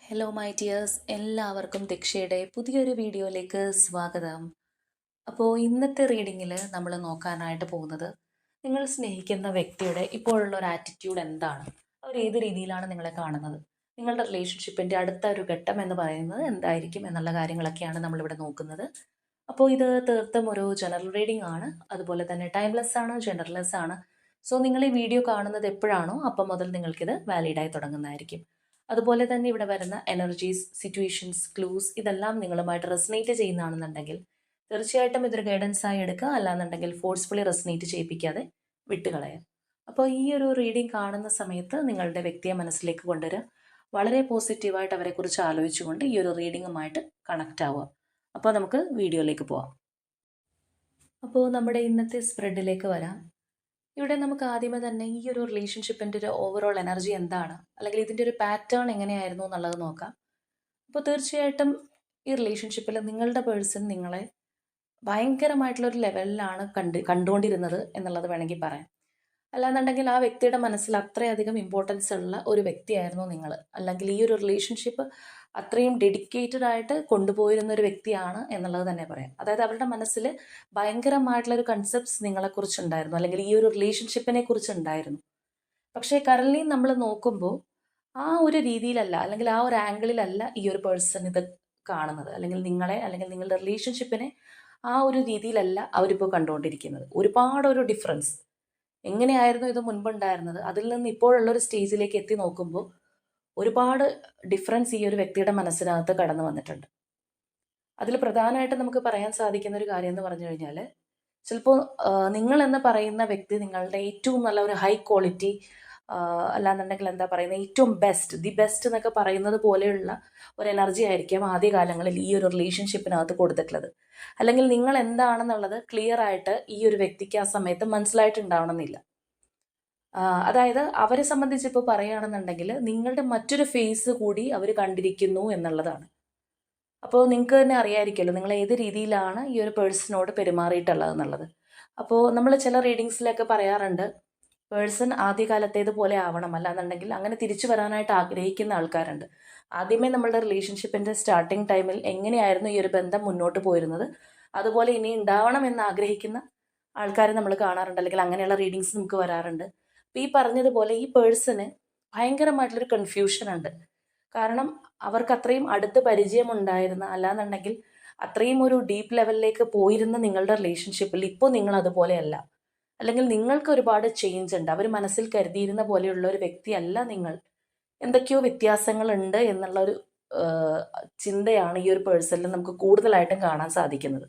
Hello my dears, എല്ലാവർക്കും ദീക്ഷയുടെ പുതിയൊരു വീഡിയോയിലേക്ക് സ്വാഗതം. അപ്പോൾ ഇന്നത്തെ റീഡിങ്ങിൽ നമ്മൾ നോക്കാനായിട്ട് പോകുന്നത് നിങ്ങൾ സ്നേഹിക്കുന്ന വ്യക്തിയുടെ ഇപ്പോഴുള്ള ഒരു ആറ്റിറ്റ്യൂഡ് എന്താണ്, അവർ ഏത് രീതിയിലാണ് നിങ്ങളെ കാണുന്നത്, നിങ്ങളുടെ റിലേഷൻഷിപ്പിൻ്റെ അടുത്ത ഒരു ഘട്ടം എന്ന് പറയുന്നത് എന്തായിരിക്കും എന്നുള്ള കാര്യങ്ങളൊക്കെയാണ് നമ്മളിവിടെ നോക്കുന്നത്. അപ്പോൾ ഇത് തീർത്തും ഒരു ജനറൽ റീഡിംഗ് ആണ്, അതുപോലെ തന്നെ ടൈംലെസ് ആണ്, ജനറൽലെസ് ആണ്. സോ നിങ്ങൾ ഈ വീഡിയോ കാണുന്നത് എപ്പോഴാണോ അപ്പം മുതൽ നിങ്ങൾക്കിത് വാലിഡായി തുടങ്ങുന്നതായിരിക്കും. അതുപോലെ തന്നെ ഇവിടെ വരുന്ന എനർജീസ്, സിറ്റുവേഷൻസ്, ക്ലൂസ് ഇതെല്ലാം നിങ്ങളുമായിട്ട് റെസനേറ്റ് ചെയ്യുന്നതാണെന്നുണ്ടെങ്കിൽ തീർച്ചയായിട്ടും ഇതൊരു ഗൈഡൻസ് ആയി എടുക്കുക, അല്ലാന്നുണ്ടെങ്കിൽ ഫോഴ്സ്ഫുള്ളി റെസനേറ്റ് ചെയ്യിപ്പിക്കാതെ വിട്ടുകളയാം. അപ്പോൾ ഈ ഒരു റീഡിംഗ് കാണുന്ന സമയത്ത് നിങ്ങളുടെ വ്യക്തിയെ മനസ്സിലേക്ക് കൊണ്ടുവരിക, വളരെ പോസിറ്റീവായിട്ട് അവരെക്കുറിച്ച് ആലോചിച്ചുകൊണ്ട് ഈ ഒരു റീഡിങ്ങുമായിട്ട് കണക്റ്റ് ആവുക. അപ്പോൾ നമുക്ക് വീഡിയോയിലേക്ക് പോവാം. അപ്പോൾ നമ്മുടെ ഇന്നത്തെ സ്പ്രെഡിലേക്ക് വരാം. ഇവിടെ നമുക്ക് ആദ്യമേ തന്നെ ഈ ഒരു റിലേഷൻഷിപ്പിൻ്റെ ഒരു ഓവറോൾ എനർജി എന്താണ്, അല്ലെങ്കിൽ ഇതിൻ്റെ ഒരു പാറ്റേൺ എങ്ങനെയായിരുന്നു എന്നുള്ളത് നോക്കാം. അപ്പോൾ തീർച്ചയായിട്ടും ഈ റിലേഷൻഷിപ്പിൽ നിങ്ങളുടെ പേഴ്സൺ നിങ്ങളെ ഭയങ്കരമായിട്ടുള്ളൊരു ലെവലിലാണ് കണ്ടുകൊണ്ടിരുന്നത് എന്നുള്ളത് വേണമെങ്കിൽ പറയാം. അല്ലാന്നുണ്ടെങ്കിൽ ആ വ്യക്തിയുടെ മനസ്സിൽ അത്രയധികം ഇമ്പോർട്ടൻസ് ഉള്ള ഒരു വ്യക്തിയായിരുന്നു നിങ്ങൾ, അല്ലെങ്കിൽ ഈ ഒരു റിലേഷൻഷിപ്പ് അത്രയും ഡെഡിക്കേറ്റഡ് ആയിട്ട് കൊണ്ടുപോയിരുന്ന ഒരു വ്യക്തിയാണ് എന്നുള്ളത് തന്നെ പറയാം. അതായത് അവരുടെ മനസ്സിൽ ഭയങ്കരമായിട്ടുള്ളൊരു കൺസെപ്റ്റ്സ് നിങ്ങളെക്കുറിച്ചുണ്ടായിരുന്നു, അല്ലെങ്കിൽ ഈ ഒരു റിലേഷൻഷിപ്പിനെ കുറിച്ചുണ്ടായിരുന്നു. പക്ഷേ കറൻലി നമ്മൾ നോക്കുമ്പോൾ ആ ഒരു രീതിയിലല്ല, അല്ലെങ്കിൽ ആ ഒരു ആംഗിളിലല്ല ഈ ഒരു പേഴ്സൺ ഇത് കാണുന്നത്, അല്ലെങ്കിൽ നിങ്ങളെ, അല്ലെങ്കിൽ നിങ്ങളുടെ റിലേഷൻഷിപ്പിനെ ആ ഒരു രീതിയിലല്ല അവരിപ്പോൾ കണ്ടുകൊണ്ടിരിക്കുന്നത്. ഒരുപാട് ഒരു ഡിഫറൻസ്. എങ്ങനെയായിരുന്നു ഇത് മുൻപുണ്ടായിരുന്നത്, അതിൽ നിന്ന് ഇപ്പോഴുള്ളൊരു സ്റ്റേജിലേക്ക് എത്തി നോക്കുമ്പോൾ ഒരുപാട് ഡിഫറൻസ് ഈ ഒരു വ്യക്തിയുടെ മനസ്സിനകത്ത് കടന്നു വന്നിട്ടുണ്ട്. അതിൽ പ്രധാനമായിട്ട് നമുക്ക് പറയാൻ സാധിക്കുന്ന ഒരു കാര്യം എന്ന് പറഞ്ഞു കഴിഞ്ഞാൽ, ചിലപ്പോൾ നിങ്ങളെന്ന് പറയുന്ന വ്യക്തി നിങ്ങളുടെ ഏറ്റവും നല്ല ഒരു ഹൈ ക്വാളിറ്റി, അല്ലാന്നുണ്ടെങ്കിൽ എന്താ പറയുന്നത്, ഏറ്റവും ദി ബെസ്റ്റ് എന്നൊക്കെ പറയുന്നത് പോലെയുള്ള ഒരു എനർജി ആയിരിക്കും ആദ്യകാലങ്ങളിൽ ഈ ഒരു റിലേഷൻഷിപ്പിനകത്ത് കൊടുത്തിട്ടുള്ളത്. അല്ലെങ്കിൽ നിങ്ങൾ എന്താണെന്നുള്ളത് ക്ലിയർ ആയിട്ട് ഈ ഒരു വ്യക്തിക്ക് ആ സമയത്ത് മനസ്സിലായിട്ടുണ്ടാവണമെന്നില്ല. അതായത് അവരെ സംബന്ധിച്ച് ഇപ്പോൾ പറയുകയാണെന്നുണ്ടെങ്കിൽ നിങ്ങളുടെ മറ്റൊരു ഫേസ് കൂടി അവർ കണ്ടിരിക്കുന്നു എന്നുള്ളതാണ്. അപ്പോൾ നിങ്ങൾക്ക് തന്നെ അറിയാമായിരിക്കുമല്ലോ നിങ്ങൾ ഏത് രീതിയിലാണ് ഈ ഒരു പേഴ്സണോട് പെരുമാറിയിട്ടുള്ളത് എന്നുള്ളത്. അപ്പോൾ നമ്മൾ ചില റീഡിങ്സിലൊക്കെ പറയാറുണ്ട്, പേഴ്സൺ ആദ്യകാലത്തേത് പോലെ ആവണം, അല്ലാന്നുണ്ടെങ്കിൽ അങ്ങനെ തിരിച്ചു വരാനായിട്ട് ആഗ്രഹിക്കുന്ന ആൾക്കാരുണ്ട്. ആദ്യമേ നമ്മളുടെ റിലേഷൻഷിപ്പിൻ്റെ സ്റ്റാർട്ടിങ് ടൈമിൽ എങ്ങനെയായിരുന്നു ഈ ഒരു ബന്ധം മുന്നോട്ട് പോയിരുന്നത്, അതുപോലെ ഇനി ഉണ്ടാവണം എന്ന് ആഗ്രഹിക്കുന്ന ആൾക്കാരെ നമ്മൾ കാണാറുണ്ട്, അല്ലെങ്കിൽ അങ്ങനെയുള്ള റീഡിങ്സ് നമുക്ക് വരാറുണ്ട്. അപ്പോൾ ഈ പറഞ്ഞതുപോലെ ഈ പേഴ്സണ് ഭയങ്കരമായിട്ടുള്ളൊരു കൺഫ്യൂഷൻ ഉണ്ട്. കാരണം അവർക്ക് അത്രയും അടുത്ത് പരിചയമുണ്ടായിരുന്ന, അല്ലാന്നുണ്ടെങ്കിൽ അത്രയും ഒരു ഡീപ്പ് ലെവലിലേക്ക് പോയിരുന്ന നിങ്ങളുടെ റിലേഷൻഷിപ്പിൽ ഇപ്പോൾ നിങ്ങൾ അതുപോലെയല്ല, അല്ലെങ്കിൽ നിങ്ങൾക്ക് ഒരുപാട് ചേഞ്ച് ഉണ്ട്. അവർ മനസ്സിൽ കരുതിയിരുന്ന പോലെയുള്ള ഒരു വ്യക്തിയല്ല നിങ്ങൾ. എന്തൊക്കെയോ വ്യത്യാസങ്ങളുണ്ട് എന്നുള്ള ഒരു ചിന്തയാണ് ഈ ഒരു പേഴ്സണിൽ നമുക്ക് കൂടുതലായിട്ടും കാണാൻ സാധിക്കുന്നത്.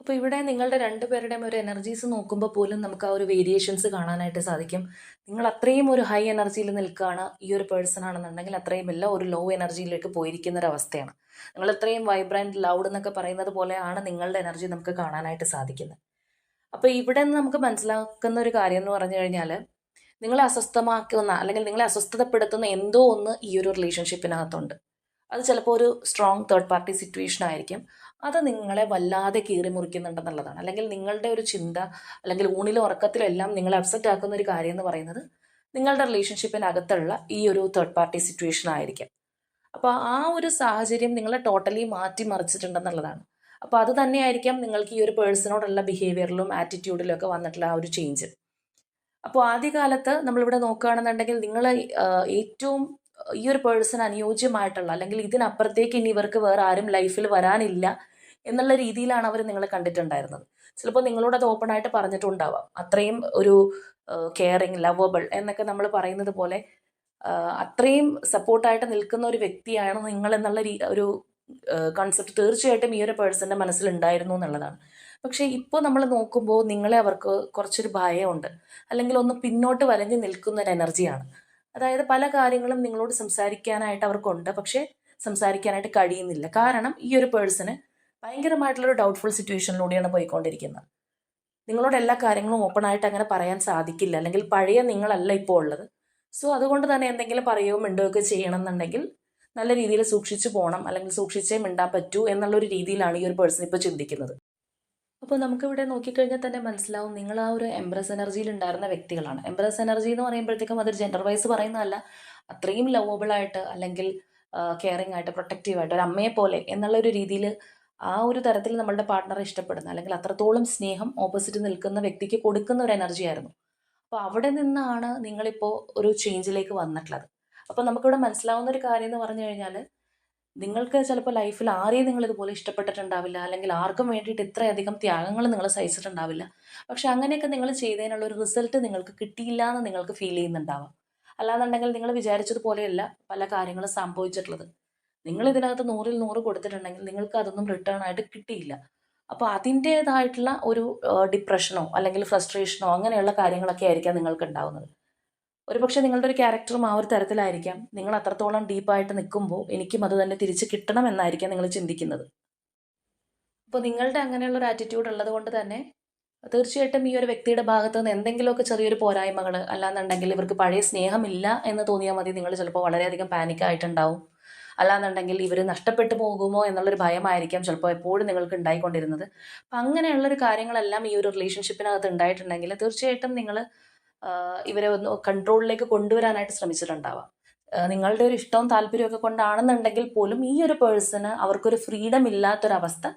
അപ്പോൾ ഇവിടെ നിങ്ങളുടെ രണ്ടുപേരുടെയും ഒരു എനർജീസ് നോക്കുമ്പോൾ പോലും നമുക്ക് ആ ഒരു വേരിയേഷൻസ് കാണാനായിട്ട് സാധിക്കും. നിങ്ങൾ അത്രയും ഒരു ഹൈ എനർജിയിൽ നിൽക്കുകയാണ്, ഈ ഒരു പേഴ്സൺ ആണെന്നുണ്ടെങ്കിൽ അത്രയും ഇല്ല, ഒരു ലോ എനർജിയിലേക്ക് പോയിരിക്കുന്ന ഒരു അവസ്ഥയാണ്. നിങ്ങൾ ഇത്രയും വൈബ്രൻറ്റ്, ലൗഡ് എന്നൊക്കെ പറയുന്നത് പോലെയാണ് നിങ്ങളുടെ എനർജി നമുക്ക് കാണാനായിട്ട് സാധിക്കുന്നത്. അപ്പോൾ ഇവിടെ നിന്ന് നമുക്ക് മനസ്സിലാക്കുന്ന ഒരു കാര്യം എന്ന് പറഞ്ഞു കഴിഞ്ഞാൽ, നിങ്ങളെ അസ്വസ്ഥമാക്കുന്ന, അല്ലെങ്കിൽ നിങ്ങളെ അസ്വസ്ഥതപ്പെടുത്തുന്ന എന്തോ ഒന്ന് ഈ ഒരു റിലേഷൻഷിപ്പിനകത്തുണ്ട്. അത് ചിലപ്പോൾ ഒരു സ്ട്രോങ് തേർഡ് പാർട്ടി സിറ്റുവേഷൻ ആയിരിക്കും. അത് നിങ്ങളെ വല്ലാതെ കീറി മുറിക്കുന്നുണ്ടെന്നുള്ളതാണ്. അല്ലെങ്കിൽ നിങ്ങളുടെ ഒരു ചിന്ത, അല്ലെങ്കിൽ ഊണിലും ഉറക്കത്തിലും എല്ലാം നിങ്ങളെ അപ്സെറ്റ് ആക്കുന്ന ഒരു കാര്യം എന്ന് പറയുന്നത് നിങ്ങളുടെ റിലേഷൻഷിപ്പിനകത്തുള്ള ഈ ഒരു തേർഡ് പാർട്ടി സിറ്റുവേഷൻ ആയിരിക്കും. അപ്പോൾ ആ ഒരു സാഹചര്യം നിങ്ങളെ ടോട്ടലി മാറ്റി മറിച്ചിട്ടുണ്ടെന്നുള്ളതാണ്. അപ്പോൾ അത് തന്നെയായിരിക്കാം നിങ്ങൾക്ക് ഈ ഒരു പേഴ്സണോടുള്ള ബിഹേവിയറിലും ആറ്റിറ്റ്യൂഡിലും ഒക്കെ വന്നിട്ടുള്ള ആ ഒരു ചേഞ്ച്. അപ്പോൾ ആദ്യകാലത്ത് നമ്മളിവിടെ നോക്കുകയാണെന്നുണ്ടെങ്കിൽ നിങ്ങൾ ഏറ്റവും ഈ ഒരു പേഴ്സൺ അനുയോജ്യമായിട്ടുള്ള, അല്ലെങ്കിൽ ഇതിനപ്പുറത്തേക്ക് ഇനി ഇവർക്ക് വേറെ ആരും ലൈഫിൽ വരാനില്ല എന്നുള്ള രീതിയിലാണ് അവർ നിങ്ങളെ കണ്ടിട്ടുണ്ടായിരുന്നത്. ചിലപ്പോൾ നിങ്ങളോട് അത് ഓപ്പൺ ആയിട്ട് പറഞ്ഞിട്ടുണ്ടാവാം. അത്രയും ഒരു കെയറിങ്, ലവബിൾ എന്നൊക്കെ നമ്മൾ പറയുന്നത് പോലെ അത്രയും സപ്പോർട്ടായിട്ട് നിൽക്കുന്ന ഒരു വ്യക്തിയാണ് നിങ്ങൾ എന്നുള്ള ഒരു കൺസെപ്റ്റ് തീർച്ചയായിട്ടും ഈ ഒരു പേഴ്സൻ്റെ മനസ്സിലുണ്ടായിരുന്നു എന്നുള്ളതാണ്. പക്ഷേ ഇപ്പോൾ നമ്മൾ നോക്കുമ്പോൾ നിങ്ങളെ അവർക്ക് കുറച്ചൊരു ഭയമുണ്ട്, അല്ലെങ്കിൽ ഒന്ന് പിന്നോട്ട് വലഞ്ഞു നിൽക്കുന്ന ഒരു എനർജിയാണ്. അതായത് പല കാര്യങ്ങളും നിങ്ങളോട് സംസാരിക്കാനായിട്ട് അവർക്കുണ്ട്, പക്ഷേ സംസാരിക്കാനായിട്ട് കഴിയുന്നില്ല. കാരണം ഈ ഒരു പേഴ്സണ് ഭയങ്കരമായിട്ടുള്ളൊരു ഡൗട്ട്ഫുൾ സിറ്റുവേഷനിലൂടെയാണ് പോയിക്കൊണ്ടിരിക്കുന്നത്. നിങ്ങളോട് എല്ലാ കാര്യങ്ങളും ഓപ്പൺ ആയിട്ട് അങ്ങനെ പറയാൻ സാധിക്കില്ല, അല്ലെങ്കിൽ പഴയ നിങ്ങളല്ല ഇപ്പോൾ ഉള്ളത്. സോ അതുകൊണ്ട് തന്നെ എന്തെങ്കിലും പറയുകയോ മിണ്ടുകയോ ഒക്കെ ചെയ്യണം എന്നുണ്ടെങ്കിൽ നല്ല രീതിയിൽ സൂക്ഷിച്ചു പോകണം, അല്ലെങ്കിൽ സൂക്ഷിച്ചേ മിണ്ടാൻ പറ്റൂ എന്നുള്ളൊരു രീതിയിലാണ് ഈ ഒരു പേഴ്സൺ ഇപ്പോൾ ചിന്തിക്കുന്നത്. അപ്പോൾ നമുക്കിവിടെ നോക്കിക്കഴിഞ്ഞാൽ തന്നെ മനസ്സിലാവും, നിങ്ങൾ ആ ഒരു എംബ്രസ് എനർജിയിൽ ഉണ്ടായിരുന്ന വ്യക്തികളാണ്. എംബ്രസ് എനർജി എന്ന് പറയുമ്പോഴത്തേക്കും അതൊരു ജെൻഡർ വൈസ് പറയുന്നതല്ല, അത്രയും ലവബിളായിട്ട് അല്ലെങ്കിൽ കെയറിങ് ആയിട്ട് പ്രൊട്ടക്റ്റീവായിട്ട് ഒരു അമ്മയെ പോലെ എന്നുള്ളൊരു രീതിയിൽ ആ ഒരു തരത്തിൽ നമ്മളുടെ പാർട്ട്ണറെ ഇഷ്ടപ്പെടുന്ന അല്ലെങ്കിൽ അത്രത്തോളം സ്നേഹം ഓപ്പോസിറ്റ് നിൽക്കുന്ന വ്യക്തിക്ക് കൊടുക്കുന്ന ഒരു എനർജി ആയിരുന്നു. അപ്പോൾ അവിടെ നിന്നാണ് നിങ്ങളിപ്പോൾ ഒരു ചേഞ്ചിലേക്ക് വന്നിട്ടുള്ളത്. അപ്പോൾ നമുക്കിവിടെ മനസ്സിലാവുന്ന ഒരു കാര്യം എന്ന് പറഞ്ഞു കഴിഞ്ഞാൽ, നിങ്ങൾക്ക് ചിലപ്പോൾ ലൈഫിൽ ആരെയും നിങ്ങൾ ഇതുപോലെ ഇഷ്ടപ്പെട്ടിട്ടുണ്ടാവില്ല, അല്ലെങ്കിൽ ആർക്കും വേണ്ടിയിട്ട് ഇത്രയധികം ത്യാഗങ്ങൾ നിങ്ങൾ സഹിച്ചിട്ടുണ്ടാവില്ല. പക്ഷെ അങ്ങനെയൊക്കെ നിങ്ങൾ ചെയ്തതിനുള്ള ഒരു റിസൾട്ട് നിങ്ങൾക്ക് കിട്ടിയില്ല എന്ന് നിങ്ങൾക്ക് ഫീൽ ചെയ്യുന്നുണ്ടാവാം. അല്ലാന്നുണ്ടെങ്കിൽ നിങ്ങൾ വിചാരിച്ചതുപോലെയല്ല പല കാര്യങ്ങളും സംഭവിച്ചിട്ടുള്ളത്. നിങ്ങൾ ഇതിനകത്ത് 100ൽ 100 കൊടുത്തിട്ടുണ്ടെങ്കിൽ നിങ്ങൾക്ക് അതൊന്നും റിട്ടേൺ ആയിട്ട് കിട്ടിയില്ല. അപ്പോൾ അതിൻ്റേതായിട്ടുള്ള ഒരു ഡിപ്രഷനോ അല്ലെങ്കിൽ ഫ്രസ്ട്രേഷനോ അങ്ങനെയുള്ള കാര്യങ്ങളൊക്കെ ആയിരിക്കാം നിങ്ങൾക്ക് ഉണ്ടാവുന്നത്. ഒരുപക്ഷെ നിങ്ങളുടെ ഒരു ക്യാരക്ടറും ആ ഒരു തരത്തിലായിരിക്കാം. നിങ്ങൾ അത്രത്തോളം ഡീപ്പായിട്ട് നിൽക്കുമ്പോൾ എനിക്കും അത് തന്നെ തിരിച്ച് കിട്ടണം എന്നായിരിക്കാം നിങ്ങൾ ചിന്തിക്കുന്നത്. അപ്പോൾ നിങ്ങളുടെ അങ്ങനെയുള്ള ഒരു ആറ്റിറ്റ്യൂഡ് ഉള്ളത് കൊണ്ട് തന്നെ തീർച്ചയായിട്ടും ഈ ഒരു വ്യക്തിയുടെ ഭാഗത്ത് നിന്ന് എന്തെങ്കിലുമൊക്കെ ചെറിയൊരു പോരായ്മകൾ, അല്ലാന്നുണ്ടെങ്കിൽ ഇവർക്ക് പഴയ സ്നേഹമില്ല എന്ന് തോന്നിയാൽ മതി, നിങ്ങൾ ചിലപ്പോൾ വളരെയധികം പാനിക്കായിട്ടുണ്ടാവും. അല്ലാന്നുണ്ടെങ്കിൽ ഇവർ നഷ്ടപ്പെട്ടു പോകുമോ എന്നുള്ളൊരു ഭയമായിരിക്കാം ചിലപ്പോൾ എപ്പോഴും നിങ്ങൾക്ക് ഉണ്ടായിക്കൊണ്ടിരുന്നത്. അപ്പം അങ്ങനെയുള്ളൊരു കാര്യങ്ങളെല്ലാം ഈ ഒരു റിലേഷൻഷിപ്പിനകത്ത് ഉണ്ടായിട്ടുണ്ടെങ്കിൽ തീർച്ചയായിട്ടും നിങ്ങൾ ഇവരെ ഒന്ന് കൺട്രോളിലേക്ക് കൊണ്ടുവരാനായിട്ട് ശ്രമിച്ചിട്ടുണ്ടാവാം. നിങ്ങളുടെ ഒരു ഇഷ്ടവും താല്പര്യമൊക്കെ കൊണ്ടാണെന്നുണ്ടെങ്കിൽ പോലും ഈ ഒരു പേഴ്സണ് അവർക്കൊരു ഫ്രീഡം ഇല്ലാത്തൊരവസ്ഥ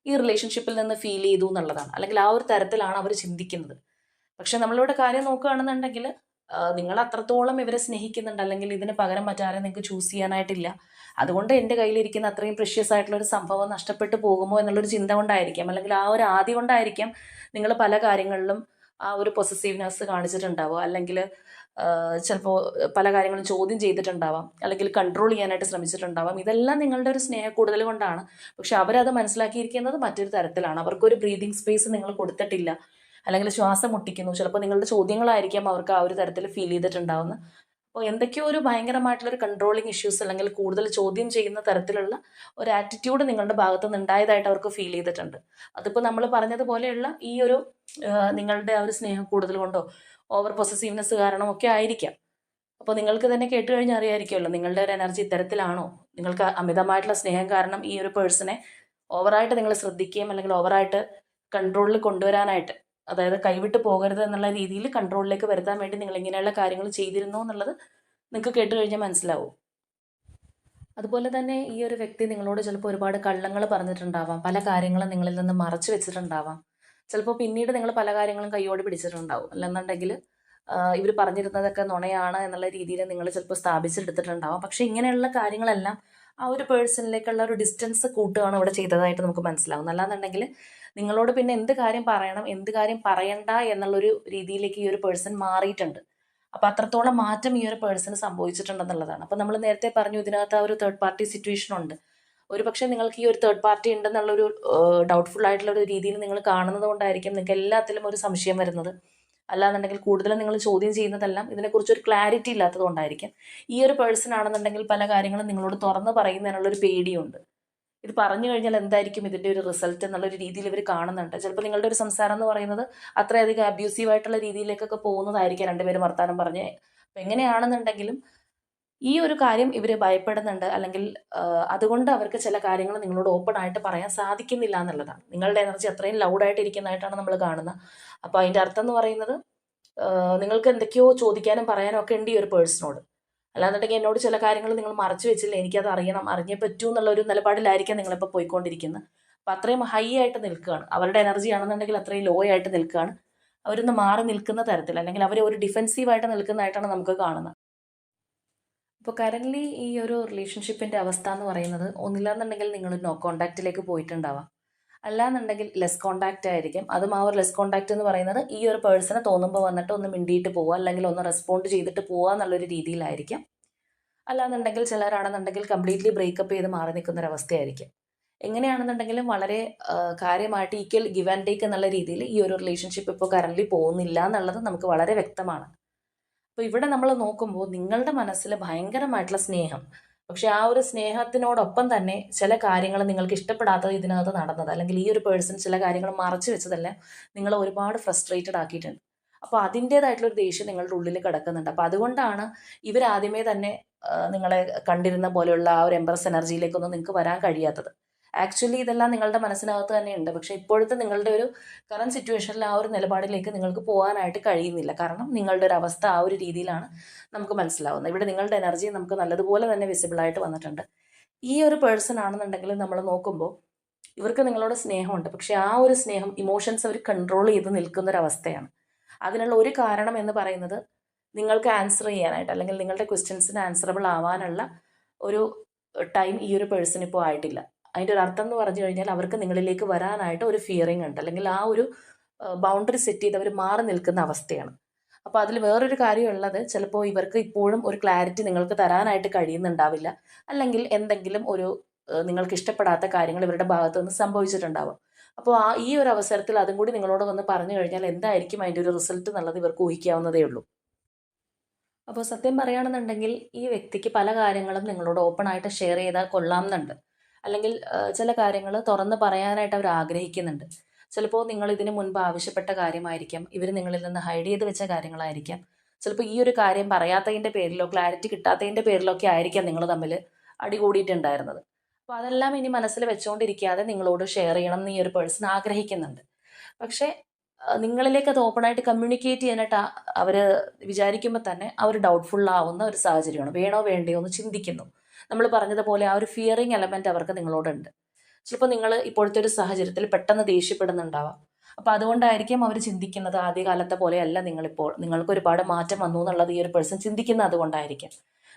ഈ റിലേഷൻഷിപ്പിൽ നിന്ന് ഫീൽ ചെയ്തു എന്നുള്ളതാണ്. അല്ലെങ്കിൽ ആ ഒരു തരത്തിലാണ് അവർ ചിന്തിക്കുന്നത്. പക്ഷെ നമ്മളിവിടെ കാര്യം നോക്കുകയാണെന്നുണ്ടെങ്കിൽ നിങ്ങൾ അത്രത്തോളം ഇവരെ സ്നേഹിക്കുന്നുണ്ട്, അല്ലെങ്കിൽ ഇതിന് പകരം മറ്റാരെ നിങ്ങൾക്ക് ചൂസ് ചെയ്യാനായിട്ടില്ല. അതുകൊണ്ട് എൻ്റെ കയ്യിലിരിക്കുന്ന അത്രയും പ്രഷ്യസ് ആയിട്ടുള്ള ഒരു സംഭവം നഷ്ടപ്പെട്ടു പോകുമോ എന്നുള്ളൊരു ചിന്ത കൊണ്ടായിരിക്കാം, അല്ലെങ്കിൽ ആ ഒരു ആദി കൊണ്ടായിരിക്കാം നിങ്ങൾ പല കാര്യങ്ങളിലും ആ ഒരു പൊസസീവ്നെസ് കാണിച്ചിട്ടുണ്ടാവുക, അല്ലെങ്കിൽ ചിലപ്പോൾ പല കാര്യങ്ങളും ചോദ്യം ചെയ്തിട്ടുണ്ടാവാം, അല്ലെങ്കിൽ കൺട്രോൾ ചെയ്യാനായിട്ട് ശ്രമിച്ചിട്ടുണ്ടാവാം. ഇതെല്ലാം നിങ്ങളുടെ ഒരു സ്നേഹക്കൂടുതൽ കൊണ്ടാണ്. പക്ഷെ അവരത് മനസ്സിലാക്കിയിരിക്കുന്നത് മറ്റൊരു തരത്തിലാണ്. അവർക്കൊരു ബ്രീതിങ് സ്പേസ് നിങ്ങൾ കൊടുത്തിട്ടില്ല, അല്ലെങ്കിൽ ശ്വാസം മുട്ടിക്കുന്നു. ചിലപ്പോൾ നിങ്ങളുടെ ചോദ്യങ്ങളായിരിക്കാം അവർക്ക് ആ ഒരു തരത്തിൽ ഫീൽ ചെയ്തിട്ടുണ്ടാവുന്നത്. അപ്പോൾ എന്തൊക്കെയോ ഒരു ഭയങ്കരമായിട്ടുള്ളൊരു കൺട്രോളിങ് ഇഷ്യൂസ്, അല്ലെങ്കിൽ കൂടുതൽ ചോദ്യം ചെയ്യുന്ന തരത്തിലുള്ള ഒരു ആറ്റിറ്റ്യൂഡ് നിങ്ങളുടെ ഭാഗത്തു നിന്ന് ഉണ്ടായതായിട്ട് അവർക്ക് ഫീൽ ചെയ്തിട്ടുണ്ട്. അതിപ്പോൾ നമ്മൾ പറഞ്ഞതുപോലെയുള്ള ഈ ഒരു നിങ്ങളുടെ ആ ഒരു സ്നേഹം കൂടുതൽ കൊണ്ടോ ഓവർ പൊസസീവ്നെസ് കാരണമോ ഒക്കെ ആയിരിക്കാം. അപ്പോൾ നിങ്ങൾക്ക് തന്നെ കേട്ട് കഴിഞ്ഞാൽ അറിയാമായിരിക്കുമല്ലോ നിങ്ങളുടെ ഒരു എനർജി ഇത്തരത്തിലാണോ. നിങ്ങൾക്ക് അമിതമായിട്ടുള്ള സ്നേഹം കാരണം ഈ ഒരു പേഴ്സണെ ഓവറായിട്ട് നിങ്ങൾ ശ്രദ്ധിക്കുകയും അല്ലെങ്കിൽ ഓവറായിട്ട് കൺട്രോളിൽ കൊണ്ടുവരാനായിട്ട്, അതായത് കൈവിട്ട് പോകരുത് എന്നുള്ള രീതിയിൽ കൺട്രോളിലേക്ക് വരുത്താൻ വേണ്ടി നിങ്ങൾ ഇങ്ങനെയുള്ള കാര്യങ്ങൾ ചെയ്തിരുന്നു എന്നുള്ളത് നിങ്ങൾക്ക് കേട്ട് കഴിഞ്ഞാൽ മനസ്സിലാവും. അതുപോലെ തന്നെ ഈ ഒരു വ്യക്തി നിങ്ങളോട് ചിലപ്പോൾ ഒരുപാട് കള്ളങ്ങൾ പറഞ്ഞിട്ടുണ്ടാവാം, പല കാര്യങ്ങളും നിങ്ങളിൽ നിന്ന് മറച്ചു വെച്ചിട്ടുണ്ടാവാം. ചിലപ്പോൾ പിന്നീട് നിങ്ങൾ പല കാര്യങ്ങളും കൈയോട് പിടിച്ചിട്ടുണ്ടാവും. അല്ലെന്നുണ്ടെങ്കിൽ ഇവർ പറഞ്ഞിരുന്നതൊക്കെ നുണയാണ് എന്നുള്ള രീതിയിൽ നിങ്ങൾ ചിലപ്പോൾ സ്ഥാപിച്ചെടുത്തിട്ടുണ്ടാവാം. പക്ഷേ ഇങ്ങനെയുള്ള കാര്യങ്ങളെല്ലാം ആ ഒരു പേഴ്സണിലേക്കുള്ള ഒരു ഡിസ്റ്റൻസ് കൂട്ടുകയാണ് ഇവിടെ ചെയ്തതായിട്ട് നമുക്ക് മനസ്സിലാവും. അല്ലാന്നുണ്ടെങ്കിൽ നിങ്ങളോട് പിന്നെ എന്ത് കാര്യം പറയണം, എന്ത് കാര്യം പറയണ്ട എന്നുള്ളൊരു രീതിയിലേക്ക് ഈ ഒരു പേഴ്സൺ മാറിയിട്ടുണ്ട്. അപ്പം അത്രത്തോളം മാറ്റം ഈ ഒരു പേഴ്സണ് സംഭവിച്ചിട്ടുണ്ടെന്നുള്ളതാണ്. അപ്പം നമ്മൾ നേരത്തെ പറഞ്ഞു ഇതിനകത്ത് ആ ഒരു തേർഡ് പാർട്ടി സിറ്റുവേഷൻ ഉണ്ട്. ഒരു പക്ഷേ നിങ്ങൾക്ക് ഈ ഒരു തേർഡ് പാർട്ടി ഉണ്ടെന്നുള്ളൊരു ഡൗട്ട്ഫുൾ ആയിട്ടുള്ള ഒരു രീതിയിൽ നിങ്ങൾ കാണുന്നത് കൊണ്ടായിരിക്കും നിങ്ങൾക്ക് എല്ലാത്തിലും ഒരു സംശയം വരുന്നത്. അല്ലാന്നുണ്ടെങ്കിൽ കൂടുതലും നിങ്ങൾ ചോദ്യം ചെയ്യുന്നതെല്ലാം ഇതിനെക്കുറിച്ചൊരു ക്ലാരിറ്റി ഇല്ലാത്തത് കൊണ്ടായിരിക്കും. ഈ ഒരു പേഴ്സൺ ആണെന്നുണ്ടെങ്കിൽ പല കാര്യങ്ങളും നിങ്ങളോട് തുറന്ന് പറയുന്നതിനുള്ളൊരു പേടിയുണ്ട്. ഇത് പറഞ്ഞു കഴിഞ്ഞാൽ എന്തായിരിക്കും ഇതിൻ്റെ ഒരു റിസൾട്ട് എന്നുള്ളൊരു രീതിയിൽ ഇവർ കാണുന്നുണ്ട്. ചിലപ്പോൾ നിങ്ങളുടെ ഒരു സംസാരം എന്ന് പറയുന്നത് അത്രയധികം അബ്യൂസീവായിട്ടുള്ള രീതിയിലേക്കൊക്കെ പോകുന്നതായിരിക്കും രണ്ടുപേരും വർത്താനം പറഞ്ഞ്. അപ്പം എങ്ങനെയാണെന്നുണ്ടെങ്കിലും ഈ ഒരു കാര്യം ഇവർ ഭയപ്പെടുന്നുണ്ട്, അല്ലെങ്കിൽ അതുകൊണ്ട് അവർക്ക് ചില കാര്യങ്ങൾ നിങ്ങളോട് ഓപ്പൺ ആയിട്ട് പറയാൻ സാധിക്കുന്നില്ല എന്നുള്ളതാണ്. നിങ്ങളുടെ എനർജി അത്രയും ലൗഡായിട്ട് ഇരിക്കുന്നതായിട്ടാണ് നമ്മൾ കാണുന്നത്. അപ്പോൾ അതിൻ്റെ അർത്ഥം എന്ന് പറയുന്നത് നിങ്ങൾക്ക് എന്തൊക്കെയോ ചോദിക്കാനും പറയാനും ഒക്കെ ഉണ്ട് ഈ ഒരു പേഴ്സണോട്. അല്ലാന്നുണ്ടെങ്കിൽ എന്നോട് ചില കാര്യങ്ങൾ നിങ്ങൾ മറച്ചു വെച്ചില്ല, എനിക്കത് അറിയണം, അറിഞ്ഞേ പറ്റൂ എന്നുള്ള ഒരു നിലപാടിലായിരിക്കാം നിങ്ങളിപ്പോൾ പോയിക്കൊണ്ടിരിക്കുന്നത്. അപ്പം അത്രയും ഹൈ ആയിട്ട് നിൽക്കുകയാണ്. അവരുടെ എനർജി ആണെന്നുണ്ടെങ്കിൽ അത്രയും ലോ ആയിട്ട് നിൽക്കുകയാണ്. അവരൊന്ന് മാറി നിൽക്കുന്ന തരത്തിൽ, അല്ലെങ്കിൽ അവർ ഒരു ഡിഫെൻസീവായിട്ട് നിൽക്കുന്നതായിട്ടാണ് നമുക്ക് കാണുന്നത്. ഇപ്പോൾ കറൻ്റ്ലി ഈ ഒരു റിലേഷൻഷിപ്പിൻ്റെ അവസ്ഥ എന്ന് പറയുന്നത് ഒന്നില്ലാന്നുണ്ടെങ്കിൽ നിങ്ങൾ നോ കോണ്ടാക്റ്റിലേക്ക് പോയിട്ടുണ്ടാവാം, അല്ലാന്നുണ്ടെങ്കിൽ ലെസ് കോണ്ടാക്റ്റ് ആയിരിക്കും. അതും ആ ഒരു ലെസ് കോണ്ടാക്റ്റ് എന്ന് പറയുന്നത് ഈ ഒരു പേഴ്സണെ തോന്നുമ്പോൾ വന്നിട്ട് ഒന്ന് മിണ്ടിയിട്ട് പോവുക, അല്ലെങ്കിൽ ഒന്ന് റെസ്പോണ്ട് ചെയ്തിട്ട് പോവുക എന്നുള്ളൊരു രീതിയിലായിരിക്കും. അല്ലാന്നുണ്ടെങ്കിൽ ചിലരാണെന്നുണ്ടെങ്കിൽ കംപ്ലീറ്റ്ലി ബ്രേക്കപ്പ് ചെയ്ത് മാറി നിൽക്കുന്ന ഒരവസ്ഥയായിരിക്കും. എങ്ങനെയാണെന്നുണ്ടെങ്കിലും വളരെ കാര്യമായിട്ട് ഈക്വൽ ഗിവ് ആൻഡ് ടേക്ക് എന്നുള്ള രീതിയിൽ ഈ ഒരു റിലേഷൻഷിപ്പ് ഇപ്പോൾ കറൻ്റ്ലി പോകുന്നില്ല എന്നുള്ളത് നമുക്ക് വളരെ വ്യക്തമാണ്. അപ്പോൾ ഇവിടെ നമ്മൾ നോക്കുമ്പോൾ നിങ്ങളുടെ മനസ്സിൽ ഭയങ്കരമായിട്ടുള്ള സ്നേഹം, പക്ഷെ ആ ഒരു സ്നേഹത്തിനോടൊപ്പം തന്നെ ചില കാര്യങ്ങൾ നിങ്ങൾക്ക് ഇഷ്ടപ്പെടാത്തത് ഇതിനകത്ത് നടന്നത്, അല്ലെങ്കിൽ ഈ ഒരു പേഴ്സൺ ചില കാര്യങ്ങൾ മറച്ചു വെച്ചതെല്ലാം നിങ്ങൾ ഒരുപാട് ഫ്രസ്ട്രേറ്റഡ് ആക്കിയിട്ടുണ്ട്. അപ്പോൾ അതിൻ്റേതായിട്ടുള്ളൊരു ദേഷ്യം നിങ്ങളുടെ ഉള്ളിൽ കിടക്കുന്നുണ്ട്. അപ്പോൾ അതുകൊണ്ടാണ് ഇവരാദ്യമേ തന്നെ നിങ്ങളെ കണ്ടിരുന്ന പോലെയുള്ള ആ ഒരു എംപ്രസ് എനർജിയിലേക്കൊന്നും നിങ്ങൾക്ക് വരാൻ കഴിയാത്തത്. ആക്ച്വലി ഇതെല്ലാം നിങ്ങളുടെ മനസ്സിനകത്ത് തന്നെ ഉണ്ട്. പക്ഷേ ഇപ്പോഴത്തെ നിങ്ങളുടെ ഒരു കറന്റ് സിറ്റുവേഷനിൽ ആ ഒരു നിലപാടിലേക്ക് നിങ്ങൾക്ക് പോകാനായിട്ട് കഴിയുന്നില്ല. കാരണം നിങ്ങളുടെ ഒരു അവസ്ഥ ആ ഒരു രീതിയിലാണ് നമുക്ക് മനസ്സിലാവുന്നത്. ഇവിടെ നിങ്ങളുടെ എനർജി നമുക്ക് നല്ലതുപോലെ തന്നെ വിസിബിളായിട്ട് വന്നിട്ടുണ്ട്. ഈ ഒരു പേഴ്സൺ ആണെന്നുണ്ടെങ്കിൽ നമ്മൾ നോക്കുമ്പോൾ ഇവർക്ക് നിങ്ങളോട് സ്നേഹമുണ്ട്. പക്ഷെ ആ ഒരു സ്നേഹം ഇമോഷൻസ് അവർ കൺട്രോൾ ചെയ്ത് നിൽക്കുന്നൊരവസ്ഥയാണ്. അതിനുള്ള ഒരു കാരണം എന്ന് പറയുന്നത് നിങ്ങൾക്ക് ആൻസർ ചെയ്യാനായിട്ട് അല്ലെങ്കിൽ നിങ്ങളുടെ ക്വസ്റ്റ്യൻസിന് ആൻസറബിൾ ആവാനുള്ള ഒരു ടൈം ഈ ഒരു പേഴ്സൺ ഇപ്പോൾ ആയിട്ടില്ല. അതിൻ്റെ ഒരു അർത്ഥം എന്ന് പറഞ്ഞു കഴിഞ്ഞാൽ അവർക്ക് നിങ്ങളിലേക്ക് വരാനായിട്ട് ഒരു ഫിയറിംഗ് ഉണ്ട്, അല്ലെങ്കിൽ ആ ഒരു ബൗണ്ടറി സെറ്റ് ചെയ്ത് അവർ മാറി നിൽക്കുന്ന അവസ്ഥയാണ്. അപ്പോൾ അതിൽ വേറൊരു കാര്യമുള്ളത്, ചിലപ്പോൾ ഇവർക്ക് ഇപ്പോഴും ഒരു ക്ലാരിറ്റി നിങ്ങൾക്ക് തരാനായിട്ട് കഴിയുന്നുണ്ടാവില്ല, അല്ലെങ്കിൽ എന്തെങ്കിലും ഒരു നിങ്ങൾക്ക് ഇഷ്ടപ്പെടാത്ത കാര്യങ്ങൾ ഇവരുടെ ഭാഗത്ത് നിന്ന് സംഭവിച്ചിട്ടുണ്ടാവും. അപ്പോൾ ഈ ഒരു അവസരത്തിൽ അതും കൂടി നിങ്ങളോട് വന്ന് പറഞ്ഞു കഴിഞ്ഞാൽ എന്തായിരിക്കും അതിൻ്റെ ഒരു റിസൾട്ട് എന്നുള്ളത് ഇവർക്ക് ഊഹിക്കാവുന്നതേ ഉള്ളൂ. അപ്പോൾ സത്യം പറയുകയാണെന്നുണ്ടെങ്കിൽ ഈ വ്യക്തിക്ക് പല കാര്യങ്ങളും നിങ്ങളോട് ഓപ്പണായിട്ട് ഷെയർ ചെയ്താൽ കൊള്ളാമെന്നുണ്ട്, അല്ലെങ്കിൽ ചില കാര്യങ്ങൾ തുറന്ന് പറയാനായിട്ട് അവർ ആഗ്രഹിക്കുന്നുണ്ട്. ചിലപ്പോൾ നിങ്ങൾ ഇതിന് മുൻപ് ആവശ്യപ്പെട്ട കാര്യമായിരിക്കാം, ഇവർ നിങ്ങളിൽ നിന്ന് ഹൈഡ് ചെയ്ത് വെച്ച കാര്യങ്ങളായിരിക്കാം. ചിലപ്പോൾ ഈ ഒരു കാര്യം പറയാത്തതിൻ്റെ പേരിലോ ക്ലാരിറ്റി കിട്ടാത്തതിൻ്റെ പേരിലോ ഒക്കെ ആയിരിക്കാം നിങ്ങൾ തമ്മിൽ അടികൂടിയിട്ടുണ്ടായിരുന്നത്. അപ്പോൾ അതെല്ലാം ഇനി മനസ്സിൽ വെച്ചുകൊണ്ടിരിക്കാതെ നിങ്ങളോട് ഷെയർ ചെയ്യണം എന്ന് ഈ ഒരു പേഴ്സൺ ആഗ്രഹിക്കുന്നുണ്ട്. പക്ഷേ നിങ്ങളിലേക്ക് അത് ഓപ്പണായിട്ട് കമ്മ്യൂണിക്കേറ്റ് ചെയ്യാനായിട്ട് അവർ വിചാരിക്കുമ്പോൾ തന്നെ അവർ ഡൗട്ട്ഫുൾ ആവുന്ന ഒരു സാഹചര്യമാണ്. വേണോ വേണ്ടയോ എന്ന് ചിന്തിക്കുന്നു. നമ്മൾ പറഞ്ഞതുപോലെ ആ ഒരു ഫിയറിങ് എലമെൻറ്റ് അവർക്ക് നിങ്ങളോടുണ്ട്. ചിലപ്പോൾ നിങ്ങൾ ഇപ്പോഴത്തെ ഒരു സാഹചര്യത്തിൽ പെട്ടെന്ന് ദേഷ്യപ്പെടുന്നുണ്ടാവാം. അപ്പോൾ അതുകൊണ്ടായിരിക്കും അവർ ചിന്തിക്കുന്നത് ആദ്യകാലത്തെ പോലെയല്ല നിങ്ങളിപ്പോൾ, നിങ്ങൾക്ക് ഒരുപാട് മാറ്റം വന്നു എന്നുള്ളത് ഈ ഒരു പേഴ്സൺ ചിന്തിക്കുന്നത് അതുകൊണ്ടായിരിക്കും.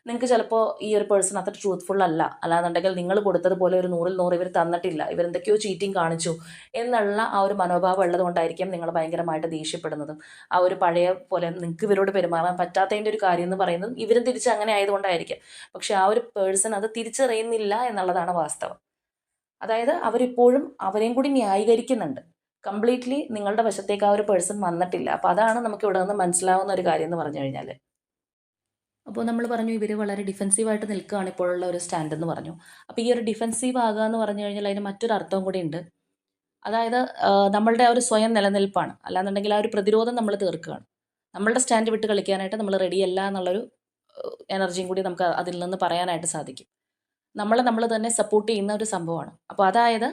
നിങ്ങൾക്ക് ചിലപ്പോൾ ഈ ഒരു പേഴ്സൺ അത്ര ട്രൂത്ത്ഫുൾ അല്ല, അല്ലാന്നുണ്ടെങ്കിൽ നിങ്ങൾ കൊടുത്തതുപോലെ ഒരു 100ൽ 100 ഇവർ തന്നിട്ടില്ല, ഇവരെന്തൊക്കെയോ ചീറ്റിംഗ് കാണിച്ചു എന്നുള്ള ആ ഒരു മനോഭാവം ഉള്ളത് കൊണ്ടായിരിക്കും നിങ്ങൾ ഭയങ്കരമായിട്ട് ദേഷ്യപ്പെടുന്നതും ആ ഒരു പഴയ പോലെ നിങ്ങൾക്ക് ഇവരോട് പെരുമാറാൻ പറ്റാത്തതിൻ്റെ ഒരു കാര്യം എന്ന് പറയുന്നതും ഇവരും തിരിച്ച് അങ്ങനെ ആയതുകൊണ്ടായിരിക്കും. പക്ഷെ ആ ഒരു പേഴ്സൺ അത് തിരിച്ചറിയുന്നില്ല എന്നുള്ളതാണ് വാസ്തവം. അതായത് അവരിപ്പോഴും അവരെയും കൂടി ന്യായീകരിക്കുന്നുണ്ട്. കംപ്ലീറ്റ്ലി നിങ്ങളുടെ വശത്തേക്ക് ആ ഒരു പേഴ്സൺ വന്നിട്ടില്ല. അപ്പോൾ അതാണ് നമുക്ക് ഇവിടെ നിന്ന് മനസ്സിലാവുന്ന ഒരു കാര്യം എന്ന് പറഞ്ഞു കഴിഞ്ഞാൽ. അപ്പോൾ നമ്മൾ പറഞ്ഞു ഇവർ വളരെ ഡിഫെൻസീവായിട്ട് നിൽക്കുകയാണ് ഇപ്പോഴുള്ള ഒരു സ്റ്റാൻഡ് എന്ന് പറഞ്ഞു. അപ്പോൾ ഈ ഒരു ഡിഫെൻസീവ് ആകുക എന്ന് പറഞ്ഞു കഴിഞ്ഞാൽ അതിന് മറ്റൊരു അർത്ഥവും കൂടി ഉണ്ട്. അതായത് നമ്മളുടെ ആ ഒരു സ്വയം നിലനിൽപ്പാണ്, അല്ലാന്നുണ്ടെങ്കിൽ ആ ഒരു പ്രതിരോധം നമ്മൾ തീർക്കുകയാണ്. നമ്മളുടെ സ്റ്റാൻഡ് വിട്ട് കളിക്കാനായിട്ട് നമ്മൾ റെഡിയല്ല എന്നുള്ളൊരു എനർജിയും കൂടി നമുക്ക് അതിൽ നിന്ന് പറയാനായിട്ട് സാധിക്കും. നമ്മൾ തന്നെ സപ്പോർട്ട് ചെയ്യുന്ന ഒരു സംഭവമാണ്. അപ്പോൾ അതായത്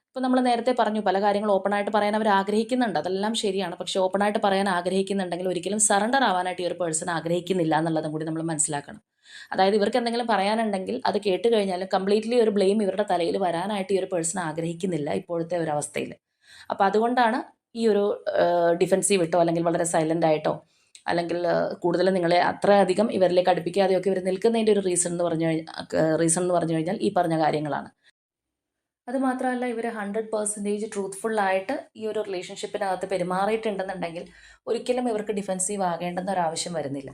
ഇപ്പോൾ നമ്മൾ നേരത്തെ പറഞ്ഞു പല കാര്യങ്ങളും ഓപ്പണായിട്ട് പറയാൻ അവർ ആഗ്രഹിക്കുന്നുണ്ട്, അതെല്ലാം ശരിയാണ്. പക്ഷേ ഓപ്പണായിട്ട് പറയാൻ ആഗ്രഹിക്കുന്നുണ്ടെങ്കിൽ ഒരിക്കലും സറണ്ടർ ആവാനായിട്ട് ഈ ഒരു പേഴ്സൺ ആഗ്രഹിക്കുന്നില്ല എന്നുള്ളതും കൂടി നമ്മൾ മനസ്സിലാക്കണം. അതായത് ഇവർക്ക് എന്തെങ്കിലും പറയാനുണ്ടെങ്കിൽ അത് കേട്ട് കഴിഞ്ഞാൽ കംപ്ലീറ്റ്ലി ഒരു ബ്ലെയിം ഇവരുടെ തലയിൽ വരാനായിട്ട് ഈ ഒരു പേഴ്സൺ ആഗ്രഹിക്കുന്നില്ല ഇപ്പോഴത്തെ ഒരു അവസ്ഥയിൽ. അപ്പോൾ അതുകൊണ്ടാണ് ഈ ഒരു ഡിഫെൻസീവ് ഇട്ടോ അല്ലെങ്കിൽ വളരെ സൈലൻ്റ് ആയിട്ടോ അല്ലെങ്കിൽ കൂടുതൽ നിങ്ങളെ അത്രയധികം ഇവരിലേക്ക് അടുപ്പിക്കാതെയൊക്കെ ഇവർ നിൽക്കുന്നതിൻ്റെ ഒരു റീസൺ എന്ന് പറഞ്ഞു കഴിഞ്ഞാൽ ഈ പറഞ്ഞ കാര്യങ്ങളാണ്. അതുമാത്രമല്ല ഇവർ 100% ട്രൂത്ത്ഫുള്ളായിട്ട് ഈ ഒരു റിലേഷൻഷിപ്പിനകത്ത് പെരുമാറിയിട്ടുണ്ടെന്നുണ്ടെങ്കിൽ ഒരിക്കലും ഇവർക്ക് ഡിഫെൻസീവ് ആകേണ്ടെന്ന ഒരു ആവശ്യം വരുന്നില്ല.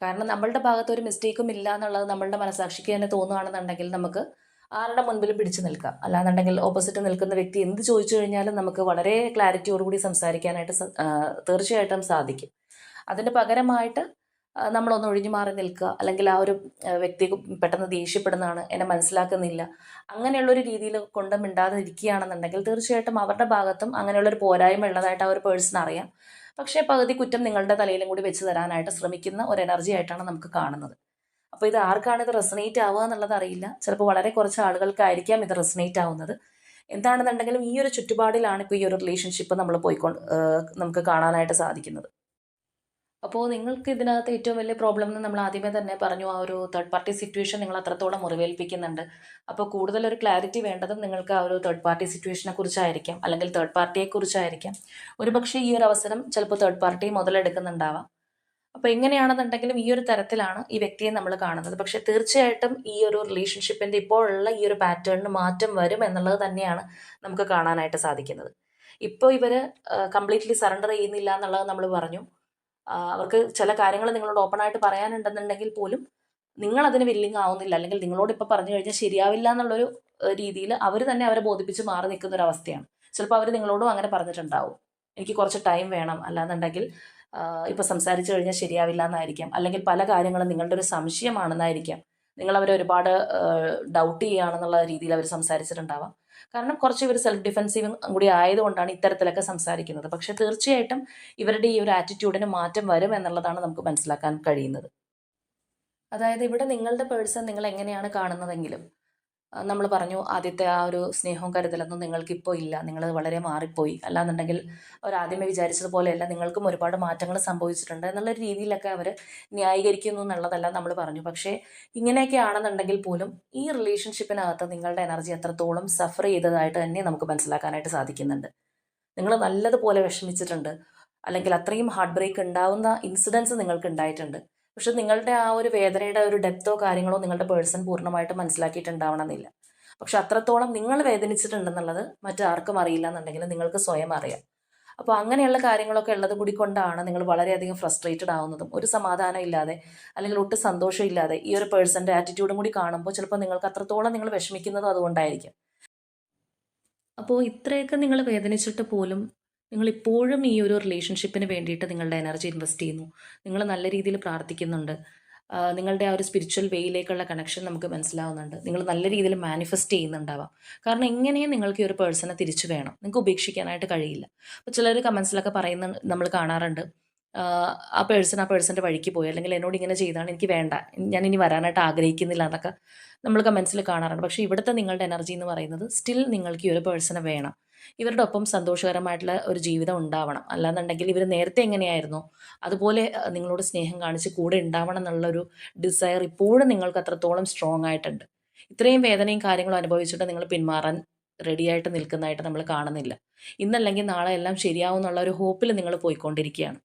കാരണം നമ്മളുടെ ഭാഗത്ത് ഒരു മിസ്റ്റേക്കും ഇല്ല എന്നുള്ളത് നമ്മളുടെ മനസാക്ഷിക്ക് തന്നെ തോന്നുകയാണെന്നുണ്ടെങ്കിൽ നമുക്ക് ആരുടെ മുൻപിലും പിടിച്ചു നിൽക്കാം. അല്ലാന്നുണ്ടെങ്കിൽ ഓപ്പോസിറ്റ് നിൽക്കുന്ന വ്യക്തി എന്ത് ചോദിച്ചു കഴിഞ്ഞാലും നമുക്ക് വളരെ ക്ലാരിറ്റിയോടുകൂടി സംസാരിക്കാനായിട്ട് തീർച്ചയായിട്ടും സാധിക്കും. അതിന് പകരമായിട്ട് നമ്മളൊന്ന് ഒഴിഞ്ഞു മാറി നിൽക്കുക, അല്ലെങ്കിൽ ആ ഒരു വ്യക്തി പെട്ടെന്ന് ദേഷ്യപ്പെടുന്നതാണ്, എന്നെ മനസ്സിലാക്കുന്നില്ല, അങ്ങനെയുള്ളൊരു രീതിയിൽ കൊണ്ട് മിണ്ടാതെ ഇരിക്കുകയാണെന്നുണ്ടെങ്കിൽ തീർച്ചയായിട്ടും അവരുടെ ഭാഗത്തും അങ്ങനെയുള്ളൊരു പോരായ്മ ഉള്ളതായിട്ട് ആ ഒരു പേഴ്സൺ അറിയാം. പക്ഷേ പകുതി കുറ്റം നിങ്ങളുടെ തലയിലും കൂടി വെച്ച് തരാനായിട്ട് ശ്രമിക്കുന്ന ഒരു എനർജി ആയിട്ടാണ് നമുക്ക് കാണുന്നത്. അപ്പോൾ ഇത് ആർക്കാണ് ഇത് റെസനേറ്റ് ആവുക എന്നുള്ളത് അറിയില്ല. ചിലപ്പോൾ വളരെ കുറച്ച് ആളുകൾക്കായിരിക്കാം ഇത് റെസനേറ്റ് ആവുന്നത്. എന്താണെന്നുണ്ടെങ്കിലും ഈ ഒരു ചുറ്റുപാടിലാണ് ഇപ്പോൾ ഈ ഒരു റിലേഷൻഷിപ്പ് നമ്മൾ നമുക്ക് കാണാനായിട്ട് സാധിക്കുന്നത്. അപ്പോൾ നിങ്ങൾക്ക് ഇതിനകത്ത് ഏറ്റവും വലിയ പ്രോബ്ലം എന്ന് നമ്മൾ ആദ്യമേ തന്നെ പറഞ്ഞു, ആ ഒരു തേർഡ് പാർട്ടി സിറ്റുവേഷൻ നിങ്ങൾ അത്രത്തോളം മുറിവേൽപ്പിക്കുന്നുണ്ട്. അപ്പോൾ കൂടുതലൊരു ക്ലാരിറ്റി വേണ്ടതും നിങ്ങൾക്ക് ആ ഒരു തേർഡ് പാർട്ടി സിറ്റുവേഷനെ കുറിച്ചായിരിക്കാം, അല്ലെങ്കിൽ തേർഡ് പാർട്ടിയെ കുറിച്ചായിരിക്കാം. ഒരുപക്ഷെ ഈ ഒരു അവസരം ചിലപ്പോൾ തേർഡ് പാർട്ടി മുതലെടുക്കുന്നുണ്ടാവാം. അപ്പോൾ എങ്ങനെയാണെന്നുണ്ടെങ്കിലും ഈ ഒരു തരത്തിലാണ് ഈ വ്യക്തിയെ നമ്മൾ കാണുന്നത്. പക്ഷേ തീർച്ചയായിട്ടും ഈ ഒരു റിലേഷൻഷിപ്പിൻ്റെ ഇപ്പോഴുള്ള ഈ ഒരു പാറ്റേണിന് മാറ്റം വരും എന്നുള്ളത് തന്നെയാണ് നമുക്ക് കാണാനായിട്ട് സാധിക്കുന്നത്. ഇപ്പോൾ ഇവർ കംപ്ലീറ്റ്ലി സറണ്ടർ ചെയ്യുന്നില്ല എന്നുള്ളത് നമ്മൾ പറഞ്ഞു. അവർക്ക് ചില കാര്യങ്ങൾ നിങ്ങളോട് ഓപ്പണായിട്ട് പറയാനുണ്ടെന്നുണ്ടെങ്കിൽ പോലും നിങ്ങളതിന് വില്ലിങ് ആവുന്നില്ല, അല്ലെങ്കിൽ നിങ്ങളോട് ഇപ്പോൾ പറഞ്ഞു കഴിഞ്ഞാൽ ശരിയാവില്ല എന്നുള്ളൊരു രീതിയിൽ അവർ തന്നെ അവരെ ബോധിപ്പിച്ച് മാറി നിൽക്കുന്ന ഒരു അവസ്ഥയാണ്. ചിലപ്പോൾ അവർ നിങ്ങളോടും അങ്ങനെ പറഞ്ഞിട്ടുണ്ടാവും, എനിക്ക് കുറച്ച് ടൈം വേണം, അല്ലാന്നുണ്ടെങ്കിൽ ഇപ്പോൾ സംസാരിച്ചു കഴിഞ്ഞാൽ ശരിയാവില്ല എന്നായിരിക്കാം, അല്ലെങ്കിൽ പല കാര്യങ്ങളും നിങ്ങളുടെ ഒരു സംശയമാണെന്നായിരിക്കാം, നിങ്ങളവരെ ഒരുപാട് ഡൗട്ട് ചെയ്യുകയാണെന്നുള്ള രീതിയിൽ അവർ സംസാരിച്ചിട്ടുണ്ടാവാം. കാരണം കുറച്ച് ഇവർ സെൽഫ് ഡിഫെൻസീവും കൂടി ആയതുകൊണ്ടാണ് ഇത്തരത്തിലൊക്കെ സംസാരിക്കുന്നത്. പക്ഷേ തീർച്ചയായിട്ടും ഇവരുടെ ഈ ഒരു ആറ്റിറ്റ്യൂഡിന് മാറ്റം വരും എന്നുള്ളതാണ് നമുക്ക് മനസ്സിലാക്കാൻ കഴിയുന്നത്. അതായത് ഇവിടെ നിങ്ങളുടെ പേഴ്സൺ നിങ്ങൾ എങ്ങനെയാണ് കാണുന്നതെങ്കിലും നമ്മൾ പറഞ്ഞു ആദ്യത്തെ ആ ഒരു സ്നേഹവും കരുതലൊന്നും നിങ്ങൾക്കിപ്പോൾ ഇല്ല, നിങ്ങൾ വളരെ മാറിപ്പോയി, അല്ലാന്നുണ്ടെങ്കിൽ അവരാദ്യമേ വിചാരിച്ചതുപോലെയല്ല, നിങ്ങൾക്കും ഒരുപാട് മാറ്റങ്ങൾ സംഭവിച്ചിട്ടുണ്ട് എന്നുള്ള രീതിയിലൊക്കെ അവർ ന്യായീകരിക്കുന്നു എന്നുള്ളതല്ല നമ്മൾ പറഞ്ഞു. പക്ഷേ ഇങ്ങനെയൊക്കെ ആണെന്നുണ്ടെങ്കിൽ പോലും ഈ റിലേഷൻഷിപ്പിനകത്ത് നിങ്ങളുടെ എനർജി എത്രത്തോളം സഫർ ചെയ്തതായിട്ട് തന്നെ നമുക്ക് മനസ്സിലാക്കാനായിട്ട് സാധിക്കുന്നുണ്ട്. നിങ്ങൾ നല്ലതുപോലെ വിഷമിച്ചിട്ടുണ്ട്, അല്ലെങ്കിൽ അത്രയും ഹാർട്ട് ബ്രേക്ക് ഉണ്ടാവുന്ന ഇൻസിഡൻസ് നിങ്ങൾക്ക് ഉണ്ടായിട്ടുണ്ട്. പക്ഷെ നിങ്ങളുടെ ആ ഒരു വേദനയുടെ ഒരു ഡെപ്തോ കാര്യങ്ങളോ നിങ്ങളുടെ പേഴ്സൺ പൂർണ്ണമായിട്ട് മനസ്സിലാക്കിയിട്ടുണ്ടാവണമെന്നില്ല. പക്ഷെ അത്രത്തോളം നിങ്ങൾ വേദനിച്ചിട്ടുണ്ടെന്നുള്ളത് മറ്റാർക്കും അറിയില്ല എന്നുണ്ടെങ്കിൽ നിങ്ങൾക്ക് സ്വയം അറിയാം. അപ്പോൾ അങ്ങനെയുള്ള കാര്യങ്ങളൊക്കെ ഉള്ളത് കൂടി കൊണ്ടാണ് നിങ്ങൾ വളരെയധികം ഫ്രസ്ട്രേറ്റഡ് ആവുന്നതും ഒരു സമാധാനം ഇല്ലാതെ അല്ലെങ്കിൽ ഒട്ടും സന്തോഷം ഇല്ലാതെ ഈ ഒരു പേഴ്സൻ്റെ ആറ്റിറ്റ്യൂഡും കൂടി കാണുമ്പോൾ ചിലപ്പോൾ നിങ്ങൾക്ക് അത്രത്തോളം നിങ്ങൾ വിഷമിക്കുന്നതും അതുകൊണ്ടായിരിക്കും. അപ്പോൾ ഇത്രയൊക്കെ നിങ്ങൾ വേദനിച്ചിട്ട് പോലും നിങ്ങൾ ഇപ്പോഴും ഈ ഒരു റിലേഷൻഷിപ്പിന് വേണ്ടിയിട്ട് നിങ്ങളുടെ എനർജി ഇൻവെസ്റ്റ് ചെയ്യുന്നു. നിങ്ങൾ നല്ല രീതിയിൽ പ്രാർത്ഥിക്കുന്നുണ്ട്. നിങ്ങളുടെ ആ ഒരു സ്പിരിച്വൽ വേയിലേക്കുള്ള കണക്ഷൻ നമുക്ക് മനസ്സിലാവുന്നുണ്ട്. നിങ്ങൾ നല്ല രീതിയിൽ മാനിഫെസ്റ്റ് ചെയ്യുന്നുണ്ടാവാം. കാരണം എങ്ങനെയും നിങ്ങൾക്ക് ഈ ഒരു പേഴ്സണെ തിരിച്ചു വേണം, നിങ്ങൾക്ക് ഉപേക്ഷിക്കാനായിട്ട് കഴിയില്ല. അപ്പോൾ ചിലർ കമൻസിലൊക്കെ പറയുന്ന നമ്മൾ കാണാറുണ്ട്, ആ പേഴ്സൻ്റെ വഴിക്ക് പോയി, അല്ലെങ്കിൽ എന്നോട് ഇങ്ങനെ ചെയ്താണ്, എനിക്ക് വേണ്ട, ഞാൻ ഇനി വരാനായിട്ട് ആഗ്രഹിക്കുന്നില്ല എന്നൊക്കെ നമ്മൾ കമൻസിൽ കാണാറുണ്ട്. പക്ഷേ ഇവിടുത്തെ നിങ്ങളുടെ എനർജി എന്ന് പറയുന്നത് സ്റ്റിൽ നിങ്ങൾക്ക് ഈ ഒരു പേഴ്സണെ വേണം. ഇവരുടെ ഒപ്പം സന്തോഷകരമായിട്ടുള്ള ഒരു ജീവിതം ഉണ്ടാവണം. അല്ലാന്നുണ്ടെങ്കിൽ ഇവർ നേരത്തെ എങ്ങനെയായിരുന്നോ അതുപോലെ നിങ്ങളോട് സ്നേഹം കാണിച്ച് കൂടെ ഉണ്ടാവണം എന്നുള്ളൊരു ഡിസയർ ഇപ്പോഴും നിങ്ങൾക്ക് അത്രത്തോളം സ്ട്രോങ് ആയിട്ടുണ്ട്. ഇത്രയും വേദനയും കാര്യങ്ങളും അനുഭവിച്ചിട്ട് നിങ്ങൾ പിന്മാറാൻ റെഡിയായിട്ട് നിൽക്കുന്നതായിട്ട് നമ്മൾ കാണുന്നില്ല. ഇന്നല്ലെങ്കിൽ നാളെ എല്ലാം ശരിയാവും എന്നുള്ള ഒരു ഹോപ്പിൽ നിങ്ങൾ പോയിക്കൊണ്ടിരിക്കുകയാണ്.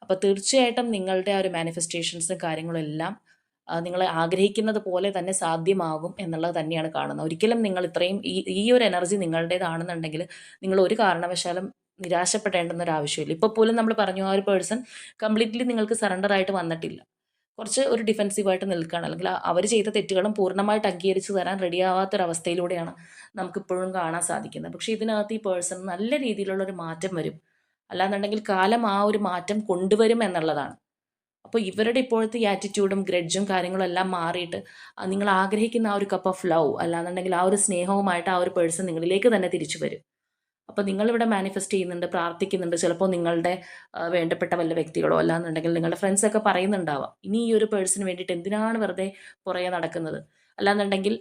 അപ്പോൾ തീർച്ചയായിട്ടും നിങ്ങളുടെ ആ ഒരു മാനിഫെസ്റ്റേഷൻസും കാര്യങ്ങളും എല്ലാം നിങ്ങൾ ആഗ്രഹിക്കുന്നത് പോലെ തന്നെ സാധ്യമാകും എന്നുള്ളത് തന്നെയാണ് കാണുന്നത്. ഒരിക്കലും നിങ്ങൾ ഇത്രയും ഈ ഒരു എനർജി നിങ്ങളുടേതാണെന്നുണ്ടെങ്കിൽ നിങ്ങൾ ഒരു കാരണവശാലും നിരാശപ്പെടേണ്ടുന്ന ഒരു ആവശ്യമില്ല. ഇപ്പോൾ പോലും നമ്മൾ പറഞ്ഞു, ആ ഒരു പേഴ്സൺ കംപ്ലീറ്റ്ലി നിങ്ങൾക്ക് സറണ്ടർ ആയിട്ട് വന്നിട്ടില്ല, കുറച്ച് ഒരു ഡിഫെൻസീവായിട്ട് നിൽക്കുകയാണ്, അല്ലെങ്കിൽ അവർ ചെയ്ത തെറ്റുകളും പൂർണ്ണമായിട്ട് അംഗീകരിച്ച് തരാൻ റെഡിയാവാത്തൊരവസ്ഥയിലൂടെയാണ് നമുക്കിപ്പോഴും കാണാൻ സാധിക്കുന്നത്. പക്ഷേ ഇതിനകത്ത് ഈ പേഴ്സൺ നല്ല രീതിയിലുള്ള ഒരു മാറ്റം വരും, അല്ലാന്നുണ്ടെങ്കിൽ കാലം ആ ഒരു മാറ്റം കൊണ്ടുവരും എന്നുള്ളതാണ്. അപ്പോൾ ഇവരുടെ ഇപ്പോഴത്തെ ഈ ആറ്റിറ്റ്യൂഡും ഗ്രഡ്ജും കാര്യങ്ങളും എല്ലാം മാറിയിട്ട് നിങ്ങൾ ആഗ്രഹിക്കുന്ന ആ ഒരു കപ്പ് ഓഫ് ലവ്, അല്ലാന്നുണ്ടെങ്കിൽ ആ ഒരു സ്നേഹവുമായിട്ട് ആ ഒരു പേഴ്സൺ നിങ്ങളിലേക്ക് തന്നെ തിരിച്ചു വരും. അപ്പോൾ നിങ്ങളിവിടെ മാനിഫെസ്റ്റ് ചെയ്യുന്നുണ്ട്, പ്രാർത്ഥിക്കുന്നുണ്ട്. ചിലപ്പോൾ നിങ്ങളുടെ വേണ്ടപ്പെട്ട വല്ല വ്യക്തികളോ അല്ലാന്നുണ്ടെങ്കിൽ നിങ്ങളുടെ ഫ്രണ്ട്സൊക്കെ പറയുന്നുണ്ടാവാം, ഇനി ഈ ഒരു പേഴ്സണിന് വേണ്ടിയിട്ട് എന്തിനാണ് വെറുതെ പുറകെ നടക്കുന്നത്, അല്ലാന്നുണ്ടെങ്കിൽ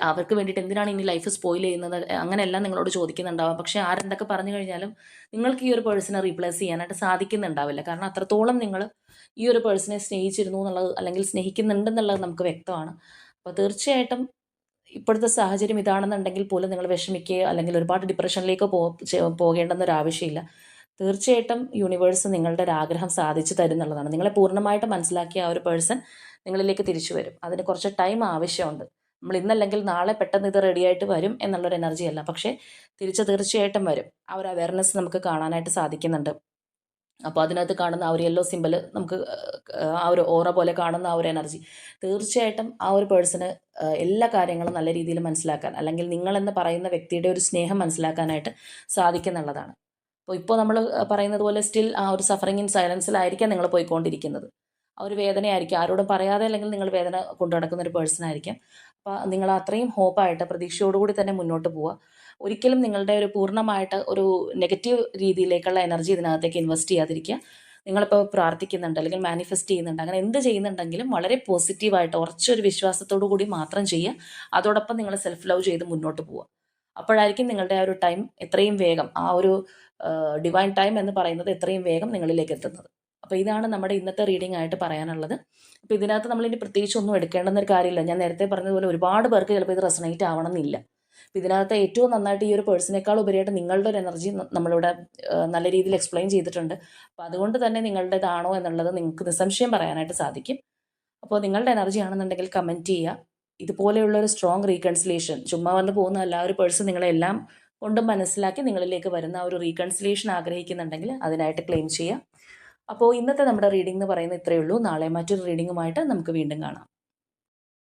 അവർക്ക് വേണ്ടിയിട്ട് എന്തിനാണ് ഇനി ലൈഫ് സ്പോയിൽ ചെയ്യുന്നത്, അങ്ങനെയെല്ലാം നിങ്ങളോട് ചോദിക്കുന്നുണ്ടാവാം. പക്ഷേ ആരെന്തൊക്കെ പറഞ്ഞു കഴിഞ്ഞാലും നിങ്ങൾക്ക് ഈ ഒരു പേഴ്സണെ റീപ്ലേസ് ചെയ്യാനായിട്ട് സാധിക്കുന്നുണ്ടാവില്ല. കാരണം അത്രത്തോളം നിങ്ങൾ ഈ ഒരു പേഴ്സണെ സ്നേഹിച്ചിരുന്നു എന്നുള്ളത്, അല്ലെങ്കിൽ സ്നേഹിക്കുന്നുണ്ടെന്നുള്ളത് നമുക്ക് വ്യക്തമാണ്. അപ്പോൾ തീർച്ചയായിട്ടും ഇപ്പോഴത്തെ സാഹചര്യം ഇതാണെന്നുണ്ടെങ്കിൽ പോലും നിങ്ങൾ വിഷമിക്കുകയോ അല്ലെങ്കിൽ ഒരുപാട് ഡിപ്രഷനിലേക്ക് പോകേണ്ടെന്നൊരാവശ്യമില്ല. തീർച്ചയായിട്ടും യൂണിവേഴ്സ് നിങ്ങളുടെ ഒരു ആഗ്രഹം സാധിച്ചു തരുന്നുള്ളതാണ്. നിങ്ങളെ പൂർണ്ണമായിട്ട് മനസ്സിലാക്കിയ ആ ഒരു പേഴ്സൺ നിങ്ങളിലേക്ക് തിരിച്ചു വരും. അതിന് കുറച്ച് ടൈം ആവശ്യമുണ്ട്. നമ്മൾ ഇന്നല്ലെങ്കിൽ നാളെ പെട്ടെന്ന് ഇത് റെഡിയായിട്ട് വരും എന്നുള്ളൊരു എനർജി അല്ല, പക്ഷേ തീർച്ചയായിട്ടും വരും. ആ ഒരു അവയർനെസ് നമുക്ക് കാണാനായിട്ട് സാധിക്കുന്നുണ്ട്. അപ്പോൾ അതിനകത്ത് കാണുന്ന ആ ഒരു യെല്ലോ സിമ്പൽ, നമുക്ക് ആ ഒരു ഓറ പോലെ കാണുന്ന ആ ഒരു എനർജി, തീർച്ചയായിട്ടും ആ ഒരു പേഴ്സണ് എല്ലാ കാര്യങ്ങളും നല്ല രീതിയിൽ മനസ്സിലാക്കാൻ, അല്ലെങ്കിൽ നിങ്ങളെന്ന് പറയുന്ന വ്യക്തിയുടെ ഒരു സ്നേഹം മനസ്സിലാക്കാനായിട്ട് സാധിക്കുന്നുള്ളതാണ്. അപ്പോൾ ഇപ്പോൾ നമ്മൾ പറയുന്നത് പോലെ സ്റ്റിൽ ആ ഒരു സഫറിങ് ഇൻ സൈലൻസിലായിരിക്കാം നിങ്ങൾ പോയിക്കൊണ്ടിരിക്കുന്നത്. ആ ഒരു വേദനയായിരിക്കും ആരോടും പറയാതെ, അല്ലെങ്കിൽ നിങ്ങൾ വേദന കൊണ്ടു നടക്കുന്ന ഒരു പേഴ്സൺ ആയിരിക്കാം. അപ്പോൾ നിങ്ങൾ അത്രയും ഹോപ്പായിട്ട് പ്രതീക്ഷയോടുകൂടി തന്നെ മുന്നോട്ട് പോവുക. ഒരിക്കലും നിങ്ങളുടെ ഒരു പൂർണ്ണമായിട്ട് ഒരു നെഗറ്റീവ് രീതിയിലേക്കുള്ള എനർജി ഇതിനകത്തേക്ക് ഇൻവെസ്റ്റ് ചെയ്യാതിരിക്കുക. നിങ്ങളിപ്പോൾ പ്രാർത്ഥിക്കുന്നുണ്ട്, അല്ലെങ്കിൽ മാനിഫെസ്റ്റ് ചെയ്യുന്നുണ്ട്, അങ്ങനെ എന്ത് ചെയ്യുന്നുണ്ടെങ്കിലും വളരെ പോസിറ്റീവായിട്ട് ഉറച്ചൊരു വിശ്വാസത്തോടു കൂടി മാത്രം ചെയ്യുക. അതോടൊപ്പം നിങ്ങൾ സെൽഫ് ലവ് ചെയ്ത് മുന്നോട്ട് പോവുക. അപ്പോഴായിരിക്കും നിങ്ങളുടെ ആ ഒരു ടൈം എത്രയും വേഗം, ആ ഒരു ഡിവൈൻ ടൈം എന്ന് പറയുന്നത് എത്രയും വേഗം നിങ്ങളിലേക്ക് എത്തുന്നത്. അപ്പോൾ ഇതാണ് നമ്മുടെ ഇന്നത്തെ റീഡിംഗ് ആയിട്ട് പറയാനുള്ളത്. അപ്പോൾ ഇതിനകത്ത് നമ്മളിനി പ്രത്യേകിച്ച് ഒന്നും എടുക്കേണ്ടെന്നൊരു കാര്യമില്ല. ഞാൻ നേരത്തെ പറഞ്ഞതുപോലെ ഒരുപാട് പേർക്ക് ചിലപ്പോൾ ഇത് റെസണേറ്റ് ആവണമെന്നില്ല. അപ്പോൾ ഇതിനകത്ത് ഏറ്റവും നന്നായിട്ട് ഈ ഒരു പേഴ്സണേക്കാൾ ഉപരിയായിട്ട് നിങ്ങളുടെ ഒരു എനർജി നമ്മളിവിടെ നല്ല രീതിയിൽ എക്സ്പ്ലെയിൻ ചെയ്തിട്ടുണ്ട്. അപ്പോൾ അതുകൊണ്ട് തന്നെ നിങ്ങളുടേതാണോ എന്നുള്ളത് നിങ്ങൾക്ക് നിസ്സംശയം പറയാനായിട്ട് സാധിക്കും. അപ്പോൾ നിങ്ങളുടെ എനർജി ആണെന്നുണ്ടെങ്കിൽ കമൻറ്റ് ചെയ്യുക. ഇതുപോലെയുള്ള ഒരു സ്ട്രോങ് റീകൺസിലേഷൻ, ചുമ്മാ വന്ന് പോകുന്നതല്ല, ആ ഒരു പേഴ്സൺ നിങ്ങളെല്ലാം കൊണ്ടും മനസ്സിലാക്കി നിങ്ങളിലേക്ക് വരുന്ന ആ ഒരു റീകൺസിലേഷൻ ആഗ്രഹിക്കുന്നുണ്ടെങ്കിൽ അതിനായിട്ട് ക്ലെയിം ചെയ്യുക. അപ്പോൾ ഇന്നത്തെ നമ്മുടെ റീഡിംഗ് എന്ന് പറയുന്നത് ഇത്രയേ ഉള്ളൂ. നാളെ മറ്റൊരു റീഡിങ്ങുമായിട്ട് നമുക്ക് വീണ്ടും കാണാം.